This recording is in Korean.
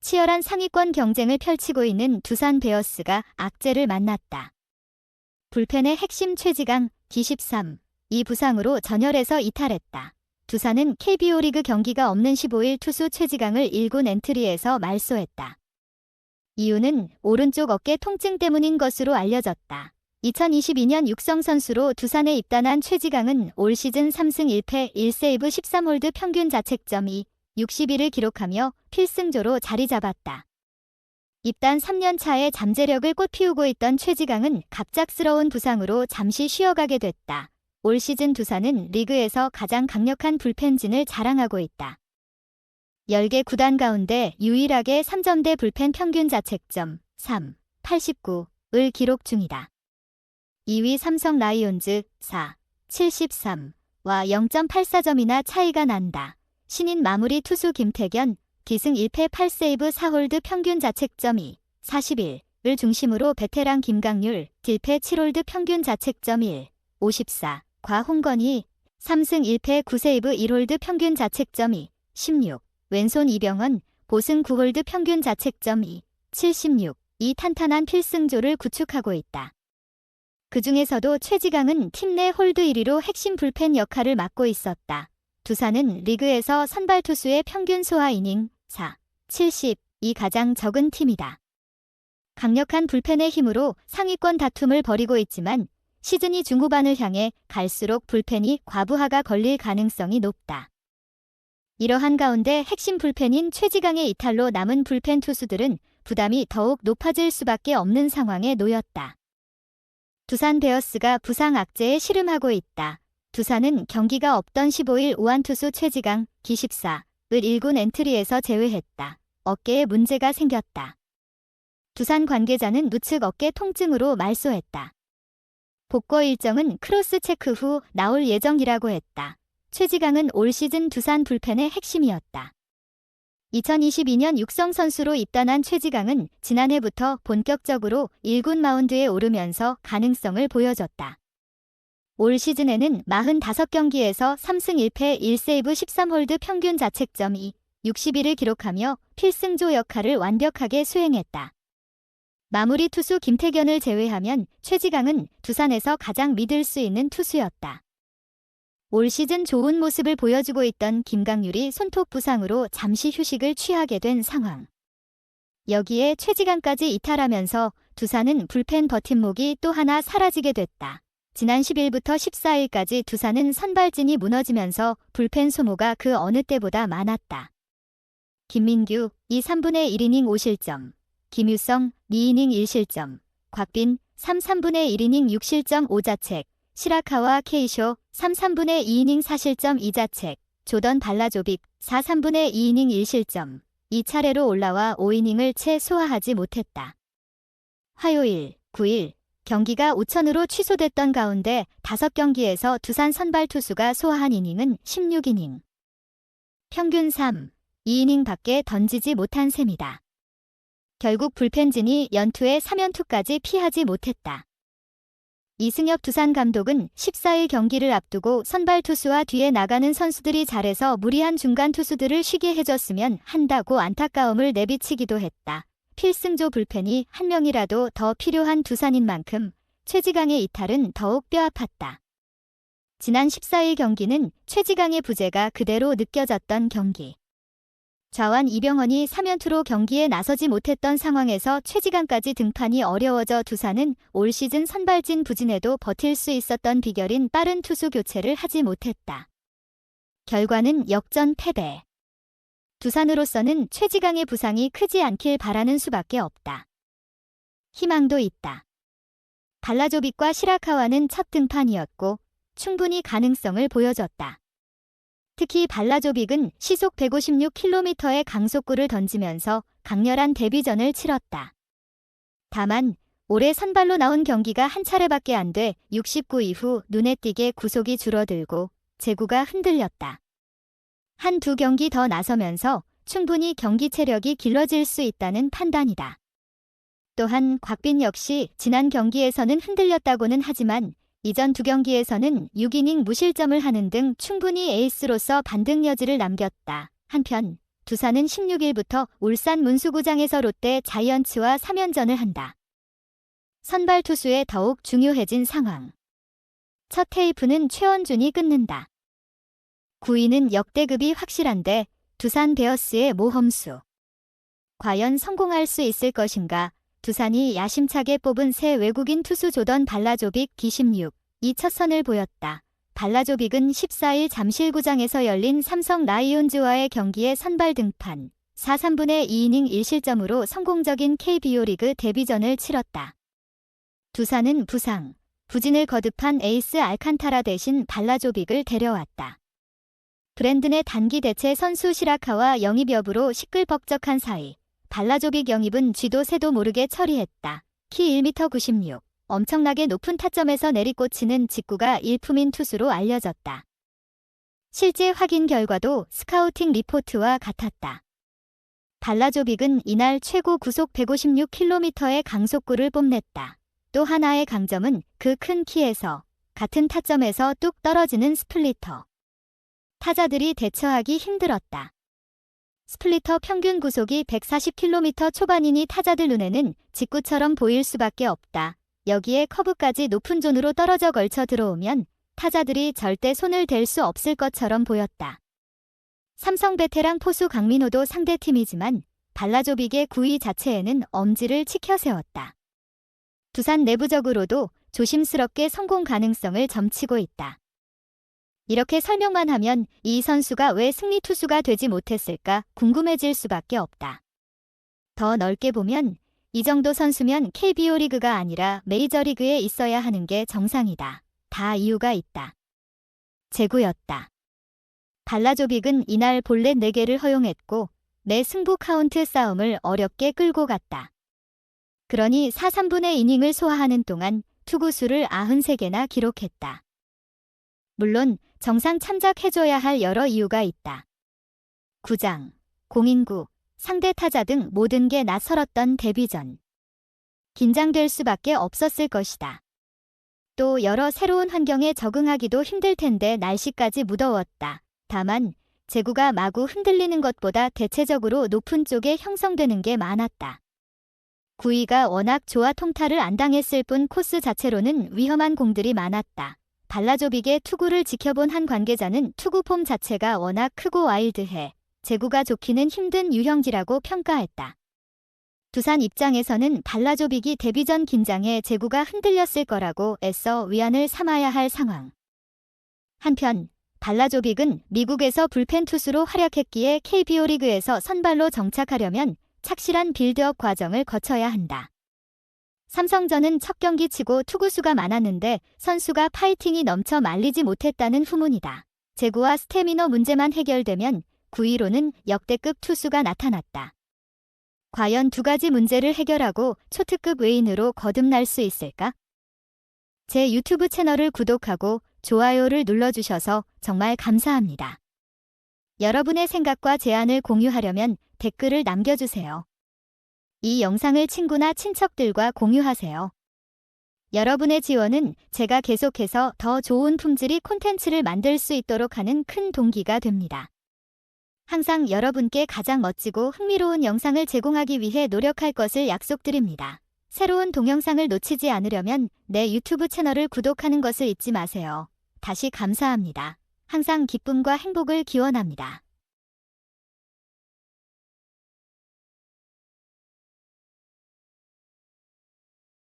치열한 상위권 경쟁을 펼치고 있는 두산 베어스가 악재를 만났다. 불펜의 핵심 최지강, 기13, 이 부상으로 전열에서 이탈했다. 두산은 KBO 리그 경기가 없는 15일 투수 최지강을 1군 엔트리에서 말소했다. 이유는 오른쪽 어깨 통증 때문인 것으로 알려졌다. 2022년 육성 선수로 두산에 입단한 최지강은 올 시즌 3승 1패 1세이브 13홀드 평균 자책점이 61을 기록하며 필승조로 자리 잡았다. 입단 3년 차에 잠재력을 꽃피우고 있던 최지강은 갑작스러운 부상으로 잠시 쉬어가게 됐다. 올 시즌 두산은 리그에서 가장 강력한 불펜진을 자랑하고 있다. 10개 구단 가운데 유일하게 3점대 불펜 평균 자책점 3, 89을 기록 중이다. 2위 삼성 라이온즈 4, 73와 0.84점이나 차이가 난다. 신인 마무리 투수 김태견, 기승 1패 8세이브 4홀드 평균 자책점 2, 41을 중심으로 베테랑 김강률, 딜패 7홀드 평균 자책점 1, 54, 과 홍건희, 3승 1패 9세이브 1홀드 평균 자책점 2, 16, 왼손 이병헌, 보승 9홀드 평균 자책점 2, 76, 이 탄탄한 필승조를 구축하고 있다. 그 중에서도 최지강은 팀 내 홀드 1위로 핵심 불펜 역할을 맡고 있었다. 두산은 리그에서 선발 투수의 평균 소화 이닝 4, 70이 가장 적은 팀이다. 강력한 불펜의 힘으로 상위권 다툼을 벌이고 있지만 시즌이 중후반을 향해 갈수록 불펜이 과부하가 걸릴 가능성이 높다. 이러한 가운데 핵심 불펜인 최지강의 이탈로 남은 불펜 투수들은 부담이 더욱 높아질 수밖에 없는 상황에 놓였다. 두산 베어스가 부상 악재에 씨름하고 있다. 두산은 경기가 없던 15일 우완투수 최지강, 기14을 1군 엔트리에서 제외했다. 어깨에 문제가 생겼다. 두산 관계자는 우측 어깨 통증으로 말소했다. 복구 일정은 크로스 체크 후 나올 예정이라고 했다. 최지강은 올 시즌 두산 불펜의 핵심이었다. 2022년 육성 선수로 입단한 최지강은 지난해부터 본격적으로 1군 마운드에 오르면서 가능성을 보여줬다. 올 시즌에는 45경기에서 3승 1패 1세이브 13홀드 평균 자책점 2, 61을 기록하며 필승조 역할을 완벽하게 수행했다. 마무리 투수 김태견을 제외하면 최지강은 두산에서 가장 믿을 수 있는 투수였다. 올 시즌 좋은 모습을 보여주고 있던 김강률이 손톱 부상으로 잠시 휴식을 취하게 된 상황. 여기에 최지강까지 이탈하면서 두산은 불펜 버팀목이 또 하나 사라지게 됐다. 지난 10일부터 14일까지 두산은 선발진이 무너지면서 불펜 소모가 그 어느 때보다 많았다. 김민규 2, 3분의 1이닝 5실점, 김유성 2이닝 1실점, 곽빈 3, 3분의 1이닝 6실점 5자책, 시라카와 케이쇼 3, 3분의 2이닝 4실점 2자책, 조던 발라조빅 4, 3분의 2이닝 1실점, 이 차례로 올라와 5이닝을 채 소화하지 못했다. 화요일, 9일, 경기가 우천으로 취소됐던 가운데 5경기에서 두산 선발 투수가 소화한 이닝은 16이닝. 평균 3, 2이닝 밖에 던지지 못한 셈이다. 결국 불펜진이 연투에 3연투까지 피하지 못했다. 이승엽 두산 감독은 14일 경기를 앞두고 선발 투수와 뒤에 나가는 선수들이 잘해서 무리한 중간 투수들을 쉬게 해줬으면 한다고 안타까움을 내비치기도 했다. 필승조 불펜이 한 명이라도 더 필요한 두산인 만큼 최지강의 이탈은 더욱 뼈아팠다. 지난 14일 경기는 최지강의 부재가 그대로 느껴졌던 경기. 좌완 이병헌이 3연투로 경기에 나서지 못했던 상황에서 최지강까지 등판이 어려워져 두산은 올 시즌 선발진 부진에도 버틸 수 있었던 비결인 빠른 투수 교체를 하지 못했다. 결과는 역전 패배. 두산으로서는 최지강의 부상이 크지 않길 바라는 수밖에 없다. 희망도 있다. 발라조빅과 시라카와는 첫 등판이었고 충분히 가능성을 보여줬다. 특히 발라조빅은 시속 156km의 강속구를 던지면서 강렬한 데뷔전을 치렀다. 다만 올해 선발로 나온 경기가 한 차례밖에 안 돼 69 이후 눈에 띄게 구속이 줄어들고 제구가 흔들렸다. 한두 경기 더 나서면서 충분히 경기 체력이 길러질 수 있다는 판단이다. 또한 곽빈 역시 지난 경기에서는 흔들렸다고는 하지만 이전 두 경기에서는 6이닝 무실점을 하는 등 충분히 에이스로서 반등 여지를 남겼다. 한편 두산은 16일부터 울산 문수구장에서 롯데 자이언츠와 3연전을 한다. 선발 투수에 더욱 중요해진 상황. 첫 테이프는 최원준이 끊는다. 9위는 역대급이 확실한데 두산 베어스의 모험수. 과연 성공할 수 있을 것인가? 두산이 야심차게 뽑은 새 외국인 투수 조던 발라조빅 기16, 이 첫 선을 보였다. 발라조빅은 14일 잠실구장에서 열린 삼성 라이온즈와의 경기에 선발 등판, 4, 3분의 2이닝 1실점으로 성공적인 KBO 리그 데뷔전을 치렀다. 두산은 부진을 거듭한 에이스 알칸타라 대신 발라조빅을 데려왔다. 브랜든의 단기 대체 선수 시라카와 영입 여부로 시끌벅적한 사이, 발라조빅 영입은 쥐도 새도 모르게 처리했다. 키 1m 96, 엄청나게 높은 타점에서 내리꽂히는 직구가 일품인 투수로 알려졌다. 실제 확인 결과도 스카우팅 리포트와 같았다. 발라조빅은 이날 최고 구속 156km의 강속구를 뽐냈다. 또 하나의 강점은 그 큰 키에서 같은 타점에서 뚝 떨어지는 스플리터. 타자들이 대처하기 힘들었다. 스플리터 평균 구속이 140km 초반이니 타자들 눈에는 직구처럼 보일 수밖에 없다. 여기에 커브까지 높은 존으로 떨어져 걸쳐 들어오면 타자들이 절대 손을 댈 수 없을 것처럼 보였다. 삼성 베테랑 포수 강민호도 상대팀이지만 발라조빅의 구위 자체에는 엄지를 치켜 세웠다. 두산 내부적으로도 조심스럽게 성공 가능성을 점치고 있다. 이렇게 설명만 하면 이 선수가 왜 승리 투수가 되지 못했을까 궁금해질 수밖에 없다. 더 넓게 보면 이 정도 선수면 KBO 리그가 아니라 메이저리그에 있어야 하는 게 정상이다. 다 이유가 있다. 제구였다. 발라조빅은 이날 볼넷 4개를 허용했고 매 승부 카운트 싸움을 어렵게 끌고 갔다. 그러니 4, 3분의 이닝을 소화하는 동안 투구수를 93개나 기록했다. 물론 정상 참작해줘야 할 여러 이유가 있다. 구장, 공인구, 상대 타자 등 모든 게 낯설었던 데뷔전. 긴장될 수밖에 없었을 것이다. 또 여러 새로운 환경에 적응하기도 힘들 텐데 날씨까지 무더웠다. 다만 제구가 마구 흔들리는 것보다 대체적으로 높은 쪽에 형성되는 게 많았다. 구위가 워낙 좋아 통타를 안 당했을 뿐 코스 자체로는 위험한 공들이 많았다. 발라조빅의 투구를 지켜본 한 관계자는 투구 폼 자체가 워낙 크고 와일드해 제구가 좋기는 힘든 유형지라고 평가했다. 두산 입장에서는 발라조빅이 데뷔전 긴장에 제구가 흔들렸을 거라고 애써 위안을 삼아야 할 상황. 한편 발라조빅은 미국에서 불펜 투수로 활약했기에 KBO 리그에서 선발로 정착하려면 착실한 빌드업 과정을 거쳐야 한다. 삼성전은 첫 경기 치고 투구수가 많았는데 선수가 파이팅이 넘쳐 말리지 못했다는 후문이다. 제구와 스태미너 문제만 해결되면 9위로는 역대급 투수가 나타났다. 과연 두 가지 문제를 해결하고 초특급 외인으로 거듭날 수 있을까? 제 유튜브 채널을 구독하고 좋아요를 눌러주셔서 정말 감사합니다. 여러분의 생각과 제안을 공유하려면 댓글을 남겨주세요. 이 영상을 친구나 친척들과 공유하세요. 여러분의 지원은 제가 계속해서 더 좋은 품질의 콘텐츠를 만들 수 있도록 하는 큰 동기가 됩니다. 항상 여러분께 가장 멋지고 흥미로운 영상을 제공하기 위해 노력할 것을 약속드립니다. 새로운 동영상을 놓치지 않으려면 내 유튜브 채널을 구독하는 것을 잊지 마세요. 다시 감사합니다. 항상 기쁨과 행복을 기원합니다.